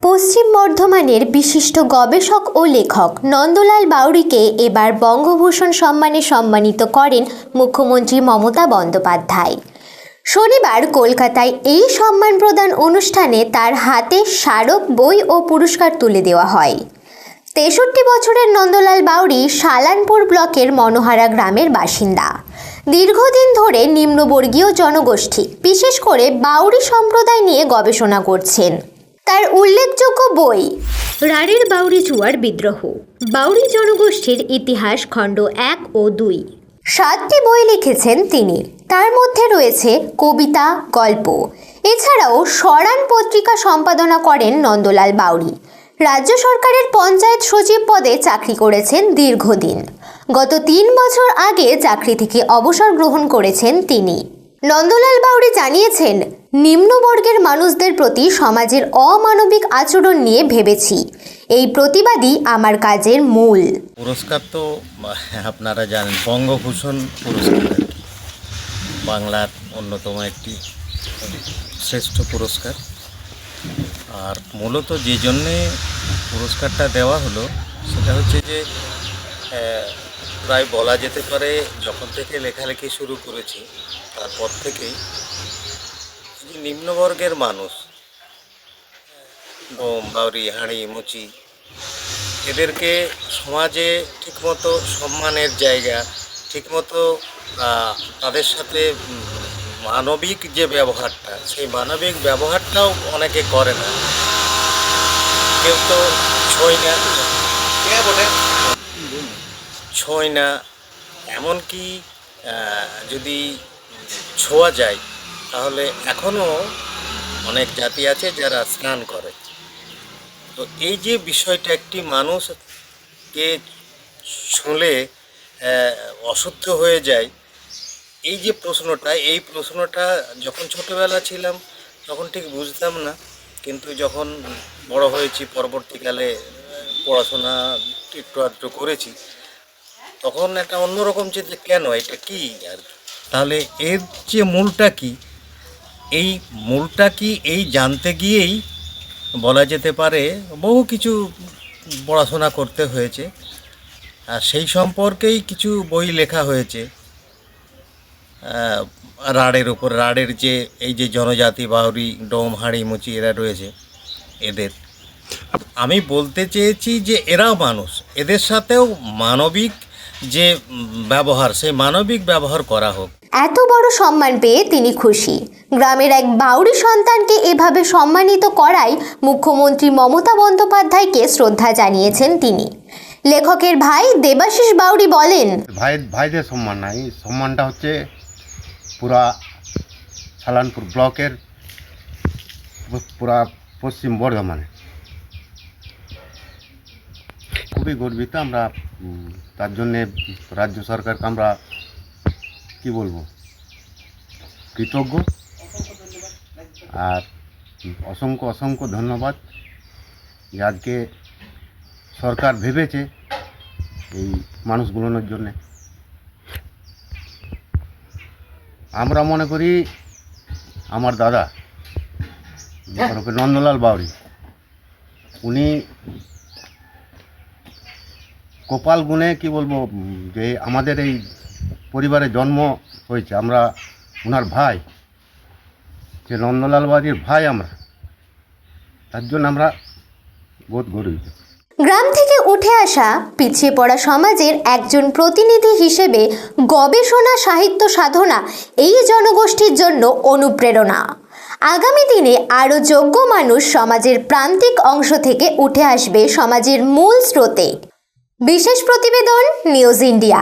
পশ্চিম বর্ধমানের বিশিষ্ট গবেষক ও লেখক নন্দলাল বাউড়িকে এবার বঙ্গভূষণ সম্মানে সম্মানিত করেন মুখ্যমন্ত্রী মমতা বন্দ্যোপাধ্যায়। শনিবার কলকাতায় এই সম্মান প্রদান অনুষ্ঠানে তার হাতে স্মারক বই ও পুরস্কার তুলে দেওয়া হয়। ৬৩ বছরের নন্দলাল বাউড়ি সালানপুর ব্লকের মনোহারা গ্রামের বাসিন্দা। দীর্ঘদিন ধরে নিম্নবর্গীয় জনগোষ্ঠী, বিশেষ করে বাউড়ি সম্প্রদায় নিয়ে গবেষণা করছেন। তার উল্লেখযোগ্য বই রাঢ়ের বাউড়ি চুয়ার বিদ্রোহ, বাউড়ি জনগোষ্ঠীর ইতিহাস খণ্ড ১ ও ২, ৭টি বই লিখেছেন তিনি। তার মধ্যে রয়েছে কবিতা, গল্প। এছাড়াও স্বরান পত্রিকা সম্পাদনা করেন নন্দলাল বাউড়ি। রাজ্য সরকারের পঞ্চায়েত সচিব পদে চাকরি করেছেন দীর্ঘদিন। গত ৩ বছর আগে চাকরি থেকে অবসর গ্রহণ করেছেন তিনি। নন্দলাল বাউড়ি জানিয়েছেন, নিম্নবর্গের মানুষদের প্রতি সমাজের অমানবিক আচরণ নিয়ে ভেবেছি। এই প্রতিবাদই আমার কাজের মূল। পুরস্কার তো আপনারা জানেন, বঙ্গভূষণ পুরস্কার আর কি, বাংলার অন্যতম একটি শ্রেষ্ঠ পুরস্কার। আর মূলত যে জন্যে পুরস্কারটা দেওয়া হলো সেটা হচ্ছে যে প্রায় বলা যেতে পারে যখন থেকে লেখালেখি শুরু করেছি তারপর থেকেই নিম্নবর্গের মানুষ, ডোম, বাউরি, হাঁড়ি, মুচি, এদেরকে সমাজে ঠিকমতো সম্মানের জায়গা, ঠিকমতো তাদের সাথে মানবিক যে ব্যবহারটা, সেই মানবিক ব্যবহারটাও অনেকে করে না। কেউ তো ছোঁয় না, এমনকি যদি ছোঁয়া যায় তাহলে এখনও অনেক জাতি আছে যারা স্নান করে। তো এই যে বিষয়টা, একটি মানুষকে ছুঁলে অশুদ্ধ হয়ে যায়, এই যে প্রশ্নটা, এই প্রশ্নটা যখন ছোটোবেলা ছিলাম তখন ঠিক বুঝতাম না, কিন্তু যখন বড় হয়েছি, পরবর্তীকালে পড়াশোনা একটু আধটু করেছি, তখন একটা অন্যরকম চিন্তা, কেন এটা কী আর। তাহলে এর যে মূলটা কি, এই মূলটা কি, এই জানতে গিয়েই বলা যেতে পারে বহু কিছু পড়াশোনা করতে হয়েছে। আর সেই সম্পর্কেই কিছু বই লেখা হয়েছে রাঢ়ের উপর। রাঢ়ের যে এই যে জনজাতি, বাউরি, ডোম, হাঁড়ি, মুচি এরা রয়েছে, এদের আমি বলতে চেয়েছি যে এরাও মানুষ, এদের সাথেও মানবিক যে ব্যবহার, সেই মানবিক ব্যবহার করা হোক। এত বড় সম্মান পেয়ে তিনি খুশি। গ্রামের এক বাউরি সন্তানকে এভাবে সম্মানিত করায় মুখ্যমন্ত্রী মমতা বন্দ্যোপাধ্যায়কে শ্রদ্ধা জানিয়েছেন তিনি। লেখকের ভাই দেবাশিস বাউড়ি বলেন, ভাইদের সম্মান না, এই সম্মানটা হচ্ছে পুরা সালানপুর ব্লকের, পুরা পশ্চিম বর্ধমানে। খুবই গর্বিত আমরা, তার জন্যে রাজ্য সরকারকে আমরা কি বলবো, কৃতজ্ঞ। আর অসংখ্য অসংখ্য ধন্যবাদ যে আজকে সরকার ভেবেছে এই মানুষগুলোর জন্যে। আমরা মনে করি আমার দাদা নন্দলাল বাউড়ি, উনি কপাল গুণে কি বলবো যে আমাদের এই পরিবারে জন্ম হয়েছে। আমরা ওনার ভাই, যে নন্দলাল বাউড়ির ভাই আমরা, তার জন্য আমরা বহুত গর্বিত। গ্রাম থেকে উঠে আসা পিছিয়ে পড়া সমাজের একজন প্রতিনিধি হিসেবে গবেষণা, সাহিত্য সাধনা এই জনগোষ্ঠীর জন্য অনুপ্রেরণা। আগামী দিনে আরও যোগ্য মানুষ সমাজের প্রান্তিক অংশ থেকে উঠে আসবে সমাজের মূল স্রোতে। বিশেষ প্রতিবেদন, নিউজ ইন্ডিয়া।